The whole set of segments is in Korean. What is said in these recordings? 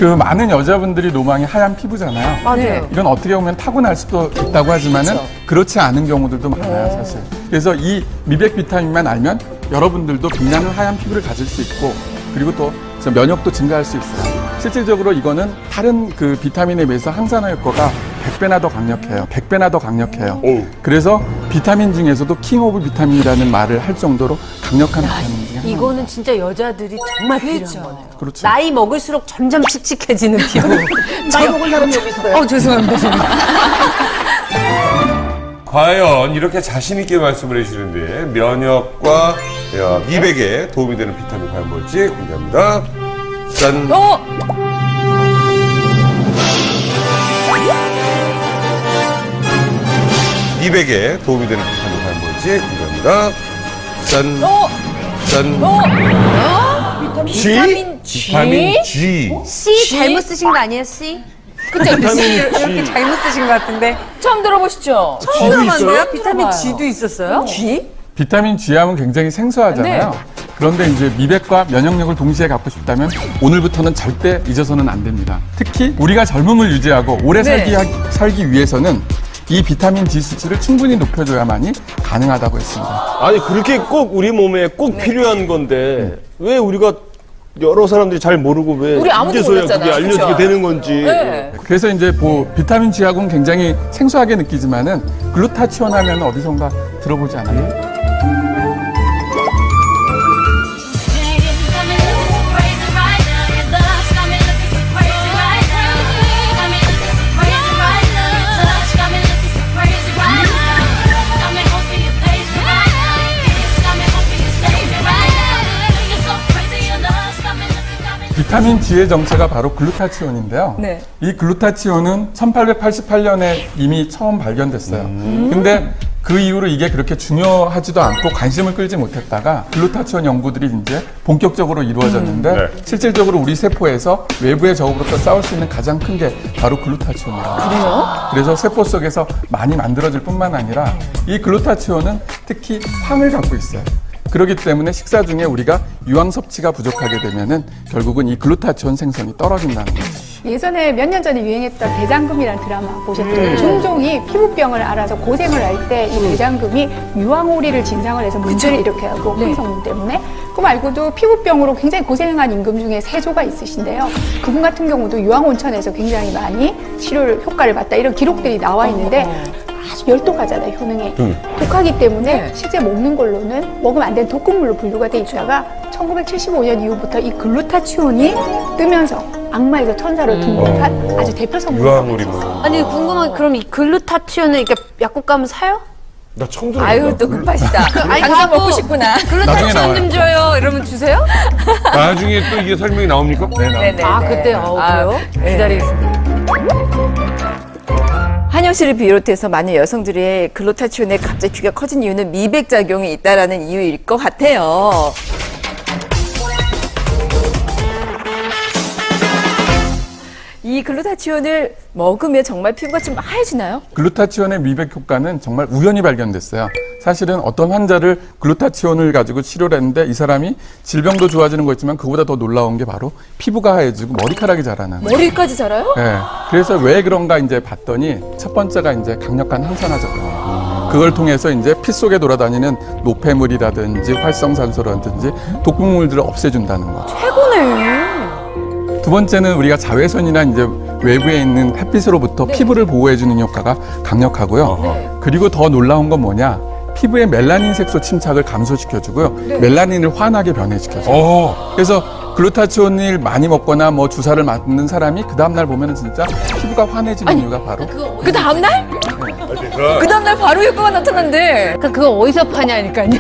그 많은 여자분들이 로망이 하얀 피부잖아요. 맞아요. 이건 어떻게 보면 타고날 수도 있다고 하지만은 그렇지 않은 경우들도 많아요, 사실. 그래서 이 미백 비타민만 알면 여러분들도 빛나는 하얀 피부를 가질 수 있고, 그리고 또 면역도 증가할 수 있어요. 실질적으로 이거는 다른 그 비타민에 비해서 항산화 효과가 100배나 더 강력해요. 100배나 더 강력해요. 그래서 비타민 중에서도 킹 오브 비타민이라는 말을 할 정도로 강력한 비타민 중에 하나입니다. 이거는 진짜 여자들이 정말 필요한 거네요. 그렇죠. 나이 먹을수록 점점 칙칙해지는 피부. 나이 먹은 사람이 여기 있어요. 죄송합니다. 과연 이렇게 자신 있게 말씀을 해주시는데 면역과 미백에 도움이 되는 비타민 과연 뭘지 공개합니다. 짠! 미백에 도움이 되는 비타민 과연 뭘지 공개합니다. 짠! 짠! 비타민 G? 비타민 G. C 잘못 쓰신 거 아니에요, C? 그쵸? 이렇게 잘못 쓰신 것 같은데. 처음 들어보시죠? 처음 들어봤는데요? 비타민 G도 있었어요? G? 비타민 G하면 굉장히 생소하잖아요. 네. 그런데 이제 미백과 면역력을 동시에 갖고 싶다면 오늘부터는 절대 잊어서는 안 됩니다. 특히 우리가 젊음을 유지하고 오래 살기 위해서는 이 비타민 D 수치를 충분히 높여줘야만이 가능하다고 했습니다. 아니 그렇게 꼭 우리 몸에 꼭 필요한 건데 왜 우리가 여러 사람들이 잘 모르고 왜 우리 아무도 이제서야 몰랐잖아. 그게 알려지게 그쵸? 되는 건지. 네. 그래서 이제 비타민 G하고는 굉장히 생소하게 느끼지만은 글루타치온 하면 어디선가 들어보지 않아요? 비타민 G의 정체가 바로 글루타치온인데요. 네. 이 글루타치온은 1888년에 이미 처음 발견됐어요. 근데 그 이후로 이게 그렇게 중요하지도 않고 관심을 끌지 못했다가 글루타치온 연구들이 이제 본격적으로 이루어졌는데 실질적으로 우리 세포에서 외부의 적으로부터 싸울 수 있는 가장 큰 게 바로 글루타치온이에요. 그래요? 그래서 세포 속에서 많이 만들어질 뿐만 아니라 이 글루타치온은 특히 황을 갖고 있어요. 그렇기 때문에 식사 중에 우리가 유황 섭취가 부족하게 되면은 결국은 이 글루타치온 생성이 떨어진다는 거죠. 예전에 몇 년 전에 유행했던 대장금이라는 드라마 보셨죠? 종종이 피부병을 알아서 고생을 할 때 이 대장금이 유황오리를 진상을 해서 문제를 일으켜야 하고 항성분 때문에. 그 말고도 피부병으로 굉장히 고생한 임금 중에 세조가 있으신데요. 그분 같은 경우도 유황온천에서 굉장히 많이 치료를 효과를 봤다 이런 기록들이 나와 있는데 아주 열독하잖아요, 효능이. 독하기 때문에 실제 먹는 걸로는 먹으면 안 되는 독극물로 분류가 돼 있다가 1975년 이후부터 이 글루타치온이 뜨면서 악마에서 천사로 등극한 아주 대표 성분. 유황오리 아니, 궁금한 그럼 이 글루타치온은 이렇게 약국 가면 사요? 나 처음 들어봐. 아유, 또 급하시다. 아니, 당장 갖고 먹고 싶구나. 글루타치온 나와요. 좀 줘요. 이러면 주세요? 나중에 또 이게 설명이 나옵니까? 네, 나옵니다. 네네. 아, 그때 그래요? 기다리겠습니다. 한영 씨를 비롯해서 많은 여성들의 글루타치온의 갑자기 귀가 커진 이유는 미백 작용이 있다라는 이유일 것 같아요. 이 글루타치온을 먹으면 정말 피부가 좀 하얘지나요? 글루타치온의 미백 효과는 정말 우연히 발견됐어요. 사실은 어떤 환자를 글루타치온을 가지고 치료를 했는데 이 사람이 질병도 좋아지는 거 있지만 그보다 더 놀라운 게 바로 피부가 하얘지고 머리카락이 자라는 거예요. 머리까지 자라요? 네. 그래서 왜 그런가 이제 봤더니 첫 번째가 이제 강력한 항산화 작용이에요. 그걸 통해서 이제 피 속에 돌아다니는 노폐물이라든지 활성산소라든지 독극물들을 없애준다는 거. 최고네. 두 번째는 우리가 자외선이나 이제 외부에 있는 햇빛으로부터 피부를 보호해주는 효과가 강력하고요. 그리고 더 놀라운 건 뭐냐? 피부의 멜라닌 색소 침착을 감소시켜주고요. 멜라닌을 환하게 변해시켜줘요. 그래서 글루타치온을 많이 먹거나 뭐 주사를 맞는 사람이 그 다음날 보면은 진짜 피부가 환해지는 이유가 바로 그 다음날? 그 다음날 바로 효과가 나타난대. 그거 어디서 파냐니까요.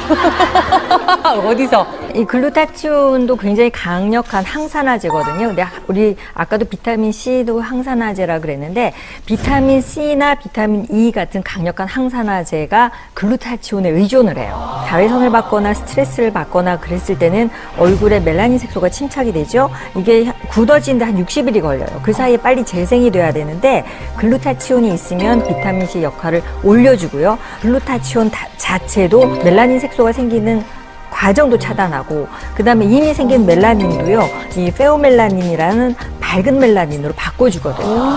어디서? 이 글루타치온도 굉장히 강력한 항산화제거든요. 근데 우리 아까도 비타민 C도 항산화제라 그랬는데 비타민 C나 비타민 E 같은 강력한 항산화제가 글루타치온에 의존을 해요. 자외선을 받거나 스트레스를 받거나 그랬을 때는 얼굴에 멜라닌 색소가 침착이 되죠. 이게 굳어지는데 한 60일이 걸려요. 그 사이에 빨리 재생이 돼야 되는데 글루타치온이 있으면 비타민 C 역할을 올려주고요. 글루타치온 자체도 멜라닌 색소가 생기는 과정도 차단하고 그다음에 이미 생긴 멜라닌도요. 이 페오멜라닌이라는 밝은 멜라닌으로 바꿔주거든요.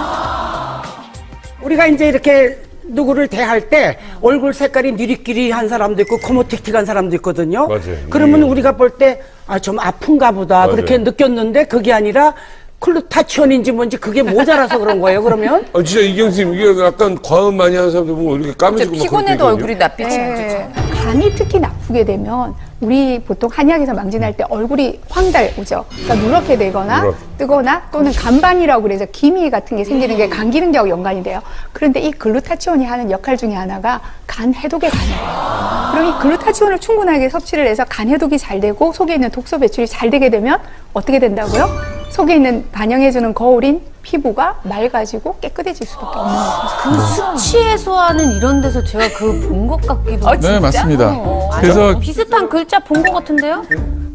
우리가 이제 이렇게 누구를 대할 때 얼굴 색깔이 느리끼리한 사람도 있고 코모틱틱한 사람도 있거든요. 맞아요. 그러면 우리가 볼 때 아, 좀 아픈가 보다 맞아요. 그렇게 느꼈는데 그게 아니라 글루타치온인지 뭔지 그게 모자라서 그런 거예요. 그러면 아, 진짜 이경수님, 이게 약간 과음 많이 하는 사람들 보면 이렇게 까매지고 막 피곤해도 그렇게 얼굴이 낯빛이 안 좋죠. 네. 간이 특히 나쁘게 되면 우리 보통 한약에서 망진할 때 얼굴이 황달 오죠. 그러니까 누렇게 되거나 누렇. 뜨거나 또는 간반이라고 그래서 기미 같은 게 생기는 게 간 기능제하고 연관이 돼요. 그런데 이 글루타치온이 하는 역할 중에 하나가 간 해독에 관여해요. 그럼 이 글루타치온을 충분하게 섭취를 해서 간 해독이 잘 되고 속에 있는 독소 배출이 잘 되게 되면 어떻게 된다고요? 속에 있는 반영해주는 거울인 피부가 맑아지고 깨끗해질 수밖에 없는 거죠. 그 수치 해소하는 이런 데서 제가 그 본 것 같기도 하고. 네, 맞습니다. 어, 그래서 비슷한 글자 본 것 같은데요?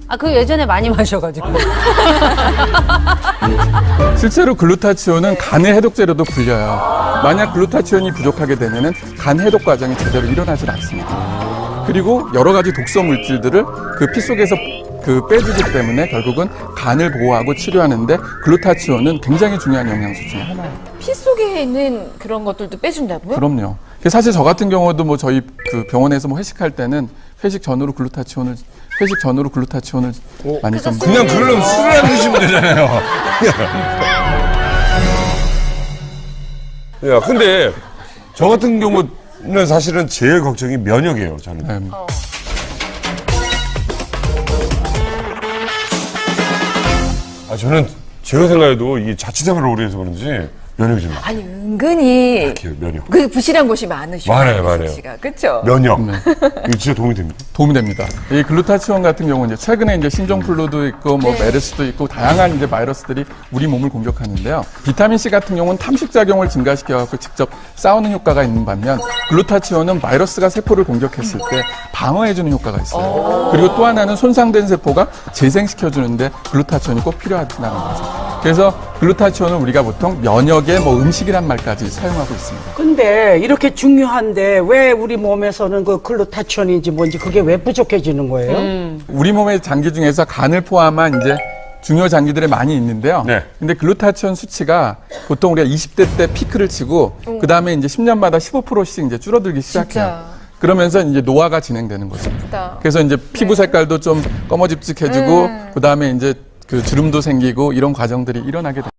아, 그 예전에 많이 마셔가지고. 실제로 글루타치온은 간의 해독제로도 불려요. 만약 글루타치온이 부족하게 되면은 간 해독 과정이 제대로 일어나질 않습니다. 그리고 여러 가지 독소 물질들을 그 피 속에서 그 빼주기 때문에 결국은 간을 보호하고 치료하는데 글루타치온은 굉장히 중요한 영양소 중에 하나예요. 피 속에 있는 그런 것들도 빼준다고요? 그럼요. 사실 저 같은 경우도 뭐 저희 그 병원에서 뭐 회식할 때는 회식 전후로 글루타치온을 많이 좀 그냥 그러려면 술을 안 드시면 되잖아요. 야, 근데 저 같은 경우는 사실은 제일 걱정이 면역이에요, 저는. 네. 아, 저는 제가 생각해도 이 자취생활을 오래 해서 그런지 면역이 좀 아니 은근히 약해요, 면역. 그 부실한 곳이 많으시고 많아요. 그렇죠? 면역. 이거 진짜 도움이 됩니다. 도움이 됩니다. 이 글루타치온 같은 경우는 이제 최근에 이제 신종플루도 있고 뭐 메르스도 있고 다양한 이제 바이러스들이 우리 몸을 공격하는데요. 비타민 C 같은 경우는 탐식 작용을 증가시켜 갖고 직접 싸우는 효과가 있는 반면 글루타치온은 바이러스가 세포를 공격했을 때 방어해 주는 효과가 있어요. 그리고 또 하나는 손상된 세포가 재생시켜 주는데 글루타치온이 꼭 필요하다는 거죠. 그래서 글루타치온을 우리가 보통 면역의 뭐 음식이란 말까지 사용하고 있습니다. 근데 이렇게 중요한데 왜 우리 몸에서는 그 글루타치온인지 뭔지 그게 왜 부족해지는 거예요? 우리 몸의 장기 중에서 간을 포함한 이제 중요 장기들이 많이 있는데요. 네. 근데 글루타치온 수치가 보통 우리가 20대 때 피크를 치고 그 다음에 이제 10년마다 15%씩 이제 줄어들기 시작해요. 그러면서 이제 노화가 진행되는 거죠. 그래서 이제 피부 색깔도 좀 검어집직해지고 그 다음에 이제 그 주름도 생기고 이런 과정들이 일어나게 됩니다.